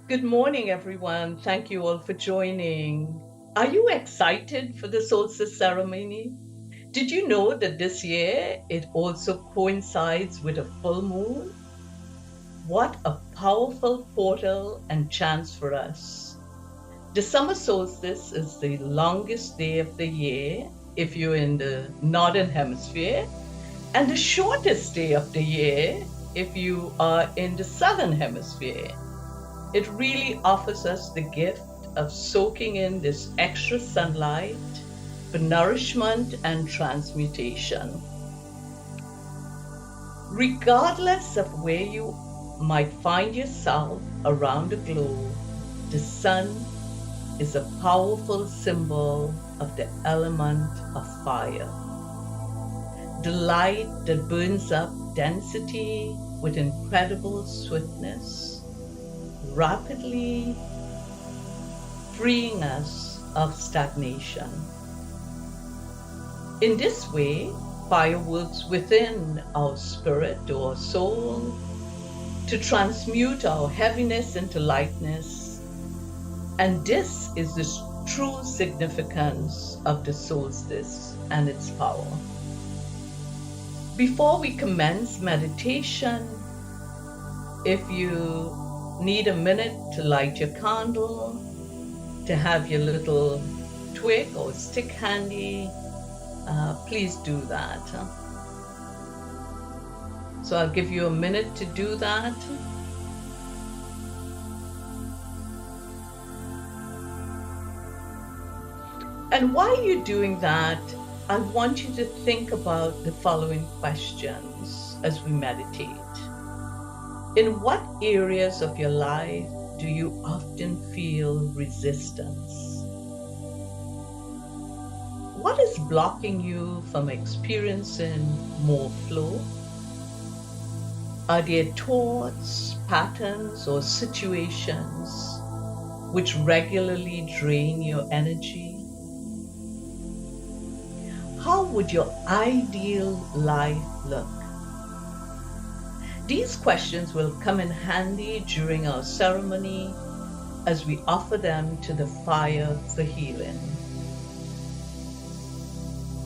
Good morning, everyone. Thank you all for joining. Are you excited for the solstice ceremony? Did you know that this year it also coincides with a full moon? What a powerful portal and chance for us. The summer solstice is the longest day of the year if you're in the northern hemisphere, and the shortest day of the year if you are in the southern hemisphere. It really offers us the gift of soaking in this extra sunlight for nourishment and transmutation. Regardless of where you might find yourself around the globe, the sun is a powerful symbol of the element of fire. The light that burns up density with incredible swiftness, rapidly freeing us of stagnation. In this way, fire works within our spirit or soul to transmute our heaviness into lightness. And this is the true significance of the solstice and its power. Before we commence meditation, if you need a minute to light your candle, to have your little twig or stick handy, please do that. So I'll give you a minute to do that. And while you're doing that, I want you to think about the following questions as we meditate. In what areas of your life do you often feel resistance? What is blocking you from experiencing more flow? Are there thoughts, patterns, or situations which regularly drain your energy? How would your ideal life look? These questions will come in handy during our ceremony as we offer them to the fire for healing.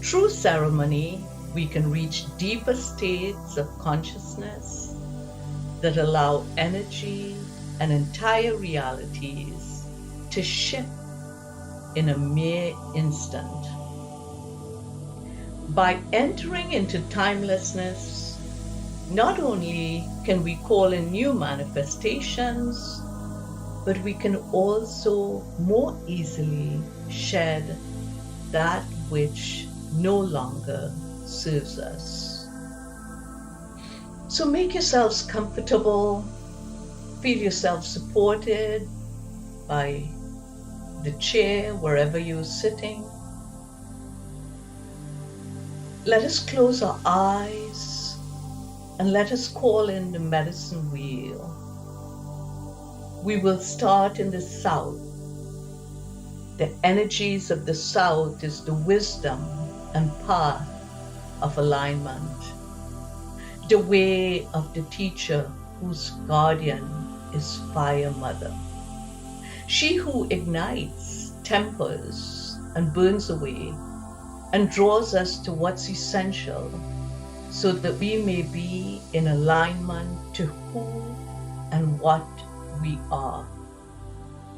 Through ceremony, we can reach deeper states of consciousness that allow energy and entire realities to shift in a mere instant. By entering into timelessness, not only can we call in new manifestations, but we can also more easily shed that which no longer serves us. So make yourselves comfortable, feel yourself supported by the chair wherever you're sitting. Let us close our eyes and let us call in the medicine wheel. We will start in the south. The energies of the south is the wisdom and path of alignment, the way of the teacher whose guardian is Fire Mother. She who ignites, tempers, and burns away, and draws us to what's essential so that we may be in alignment to who and what we are,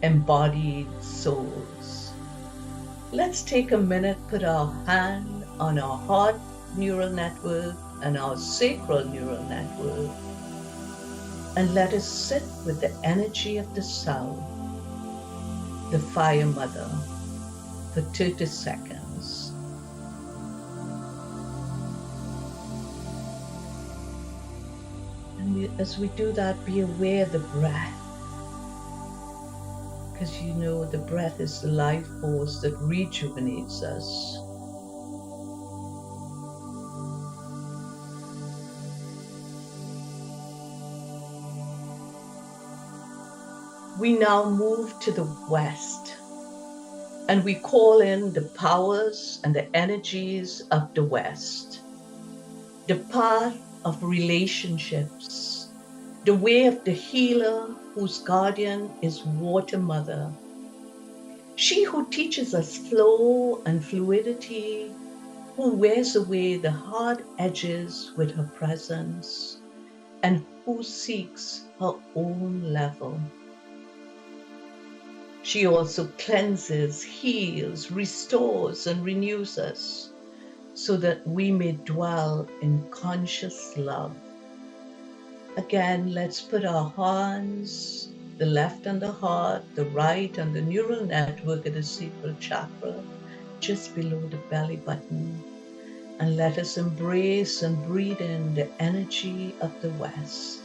embodied souls. Let's take a minute, put our hand on our heart neural network and our sacral neural network, and let us sit with the energy of the South, the Fire Mother, for 30 seconds. And as we do that, be aware of the breath, because you know the breath is the life force that rejuvenates us. We now move to the west, and we call in the powers and the energies of the west, the path of relationships, the way of the healer whose guardian is Water Mother. She who teaches us flow and fluidity, who wears away the hard edges with her presence, and who seeks her own level. She also cleanses, heals, restores, and renews us so that we may dwell in conscious love. Again, let's put our hands, the left on the heart, the right on the neural network of the sacral chakra, just below the belly button. And let us embrace and breathe in the energy of the West.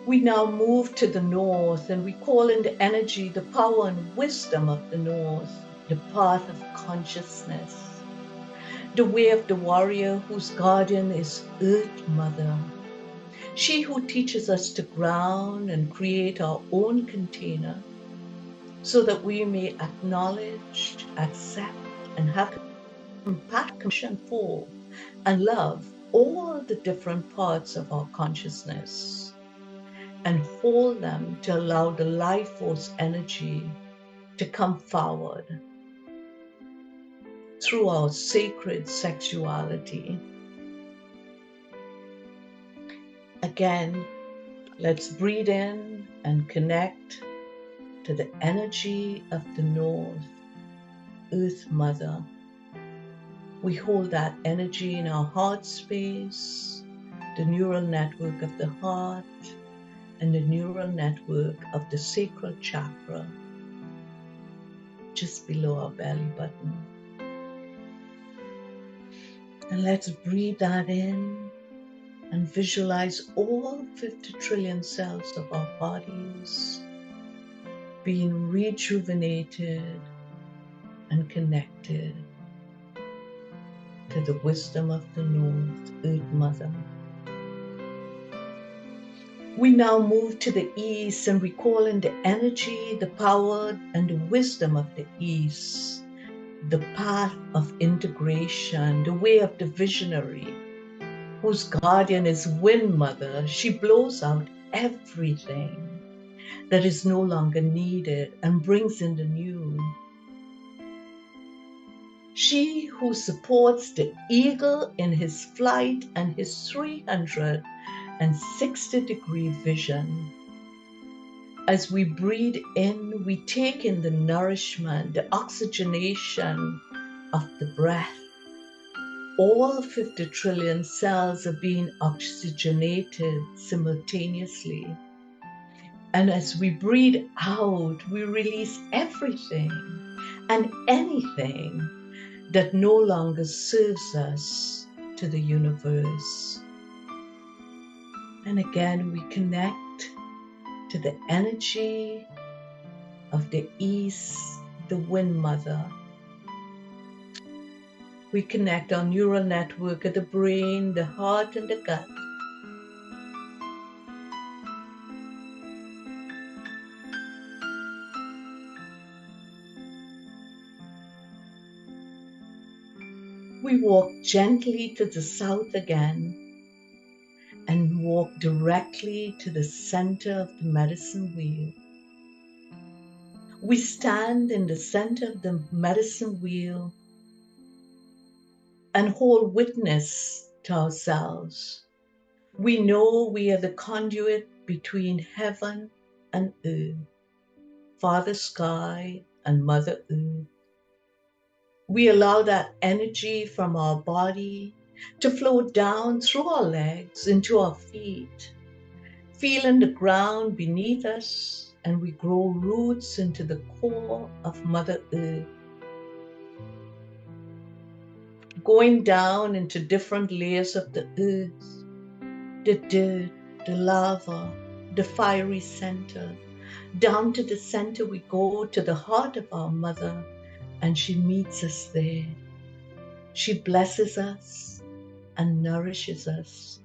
We now move to the north and we call in the energy, the power and wisdom of the north, the path of consciousness, the way of the warrior whose guardian is Earth Mother. She who teaches us to ground and create our own container so that we may acknowledge, accept, and have compassion for and love all the different parts of our consciousness, and hold them to allow the life force energy to come forward through our sacred sexuality. Again, let's breathe in and connect to the energy of the North, Earth Mother. We hold that energy in our heart space, the neural network of the heart, and the neural network of the sacral chakra, just below our belly button. And let's breathe that in and visualize all 50 trillion cells of our bodies being rejuvenated and connected to the wisdom of the North, Earth Mother. We now move to the east and we call in the energy, the power, and the wisdom of the east, the path of integration, the way of the visionary, whose guardian is Wind Mother. She blows out everything that is no longer needed and brings in the new. She who supports the eagle in his flight and his 360-degree vision. As we breathe in, we take in the nourishment, the oxygenation of the breath. All 50 trillion cells are being oxygenated simultaneously. And as we breathe out, we release everything and anything that no longer serves us to the universe. And again, we connect to the energy of the East, the Wind Mother. We connect our neural network of the brain, the heart, and the gut. We walk gently to the south again and walk directly to the center of the medicine wheel. We stand in the center of the medicine wheel and hold witness to ourselves. We know we are the conduit between heaven and earth, Father Sky and Mother Earth. We allow that energy from our body to flow down through our legs into our feet, feeling the ground beneath us, and we grow roots into the core of Mother Earth, going down into different layers of the earth, the dirt, the lava, the fiery center. Down to the center we go, to the heart of our Mother, and she meets us there. She blesses us and nourishes us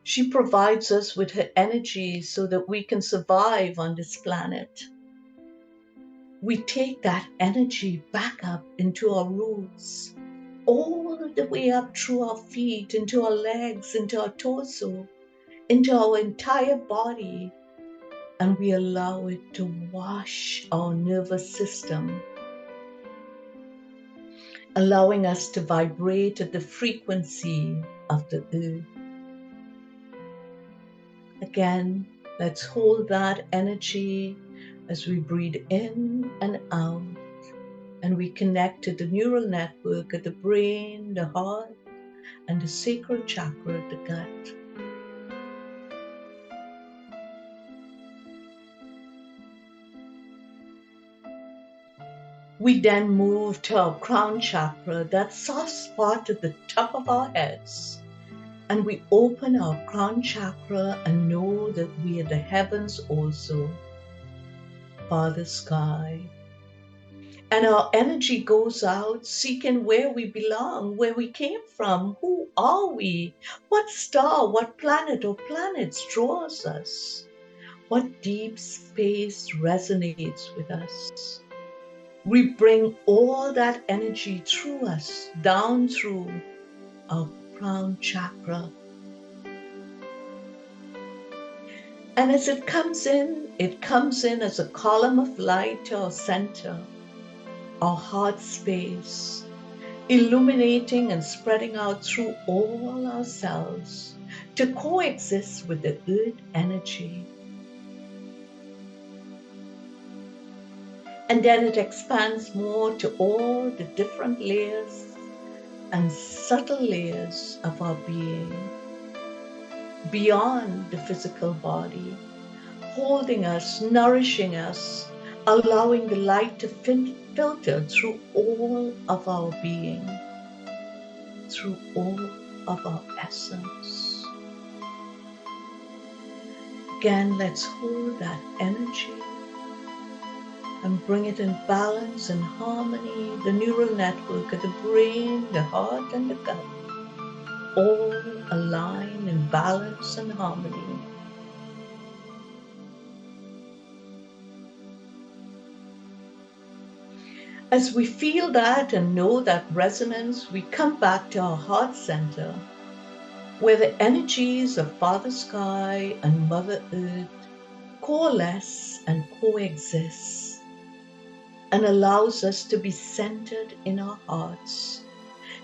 She provides us with her energy so that we can survive on this planet. We take that energy back up into our roots, all the way up through our feet, into our legs, into our torso, into our entire body, and we allow it to wash our nervous system, allowing us to vibrate at the frequency of the earth. Again, let's hold that energy as we breathe in and out, and we connect to the neural network at the brain, the heart, and the sacral chakra at the gut. We then move to our crown chakra, that soft spot at the top of our heads. And we open our crown chakra and know that we are the heavens also, Father Sky. And our energy goes out seeking where we belong, where we came from, who are we, what star, what planet or planets draws us, what deep space resonates with us. We bring all that energy through us, down through our crown chakra. And as it comes in as a column of light to our center, our heart space, illuminating and spreading out through all our cells to coexist with the earth energy. And then it expands more to all the different layers and subtle layers of our being, beyond the physical body, holding us, nourishing us, allowing the light to filter through all of our being, through all of our essence. Again, let's hold that energy and bring it in balance and harmony, the neural network of the brain, the heart, and the gut, all align in balance and harmony. As we feel that and know that resonance, we come back to our heart center, where the energies of Father Sky and Mother Earth coalesce and coexist, and allows us to be centered in our hearts,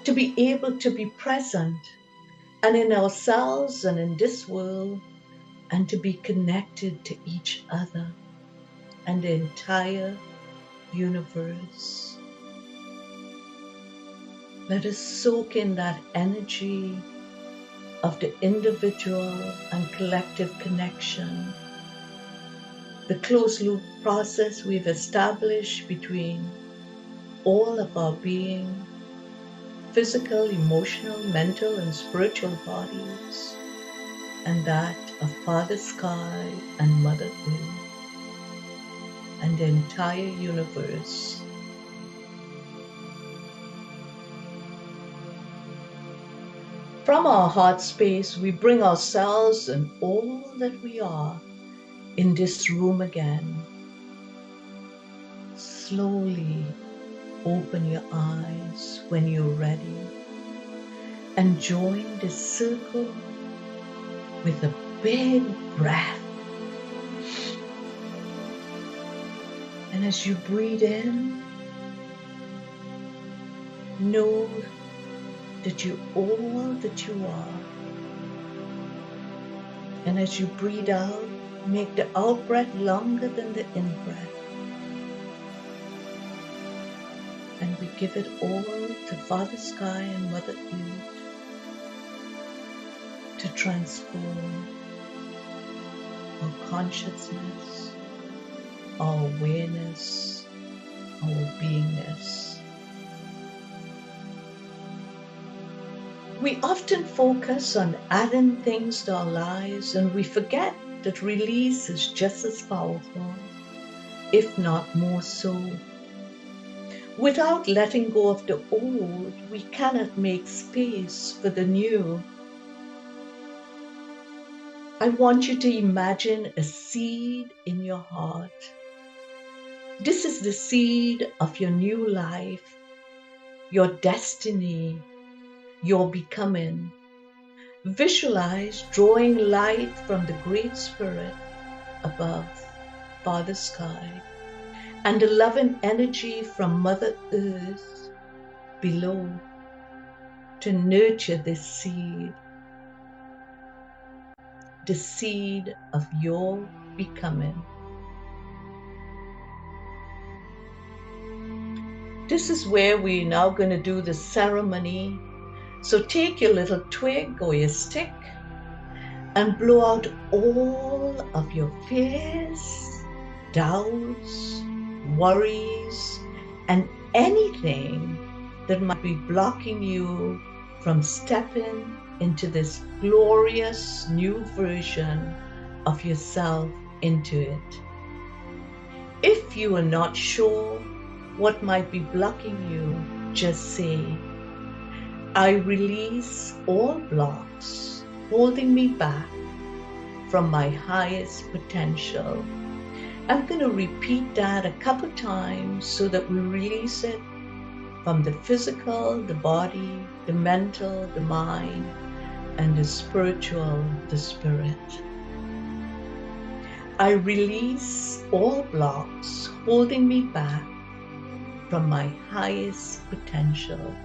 to be able to be present and in ourselves and in this world, and to be connected to each other and the entire universe. Let us soak in that energy of the individual and collective connection, the closed loop process we've established between all of our being, physical, emotional, mental, and spiritual bodies, and that of Father Sky and Mother Earth, and the entire universe. From our heart space, we bring ourselves and all that we are in this room again. Slowly open your eyes when you're ready and join this circle with a big breath. And as you breathe in, know that you're all that you are. And as you breathe out, make the out breath longer than the in breath. And we give it all to Father Sky and Mother Earth to transform our consciousness, our awareness, our beingness. We often focus on adding things to our lives, and we forget that release is just as powerful, if not more so. Without letting go of the old, we cannot make space for the new. I want you to imagine a seed in your heart. This is the seed of your new life, your destiny, your becoming. Visualize drawing light from the Great Spirit above, Father Sky, and the loving energy from Mother Earth below to nurture this seed, the seed of your becoming. This is where we're now going to do the ceremony. So take your little twig or your stick and blow out all of your fears, doubts, worries, and anything that might be blocking you from stepping into this glorious new version of yourself into it. If you are not sure what might be blocking you, just say, I release all blocks holding me back from my highest potential. I'm going to repeat that a couple times so that we release it from the physical, the body, the mental, the mind, and the spiritual, the spirit. I release all blocks holding me back from my highest potential.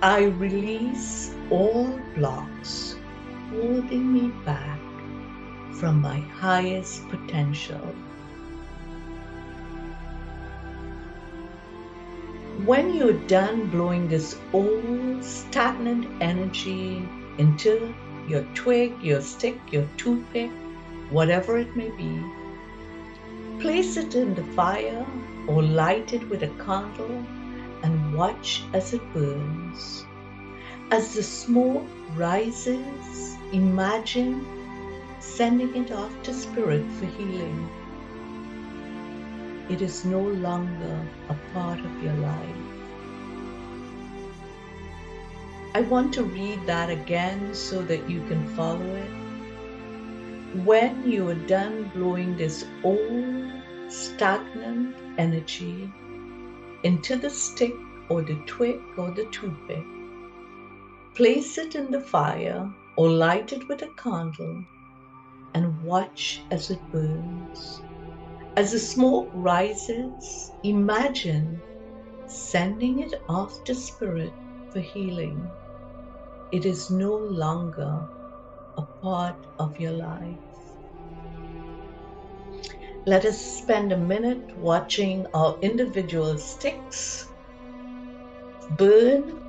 I release all blocks holding me back from my highest potential. When you're done blowing this old stagnant energy into your twig, your stick, your toothpick, whatever it may be, place it in the fire or light it with a candle and watch as it burns. As the smoke rises, imagine sending it off to spirit for healing. It is no longer a part of your life. I want to read that again so that you can follow it. When you are done blowing this old, stagnant energy into the stick or the twig or the toothpick, place it in the fire or light it with a candle and watch as it burns. As the smoke rises, imagine sending it off to spirit for healing. It is no longer a part of your life. Let us spend a minute watching our individual sticks burn.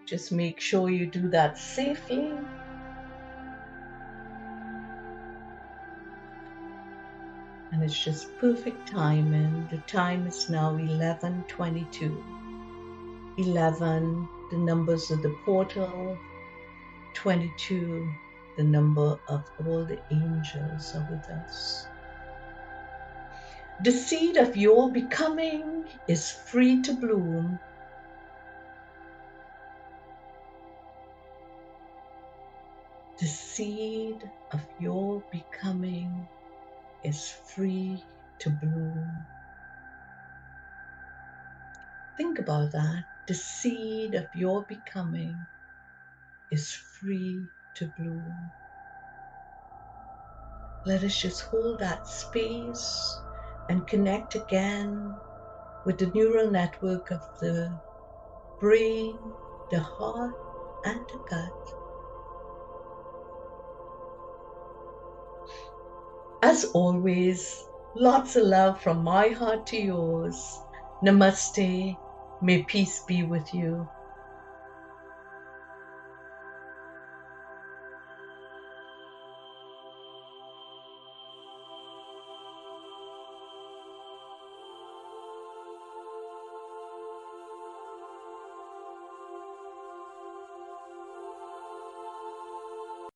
Just make sure you do that safely. And it's just perfect timing. The time is now 11:22. 11, the numbers of the portal. 22, the number of all the angels are with us. The seed of your becoming is free to bloom. The seed of your becoming is free to bloom. Think about that. The seed of your becoming is free to bloom. Let us just hold that space and connect again with the neural network of the brain, the heart, and the gut. As always, lots of love from my heart to yours. Namaste. May peace be with you.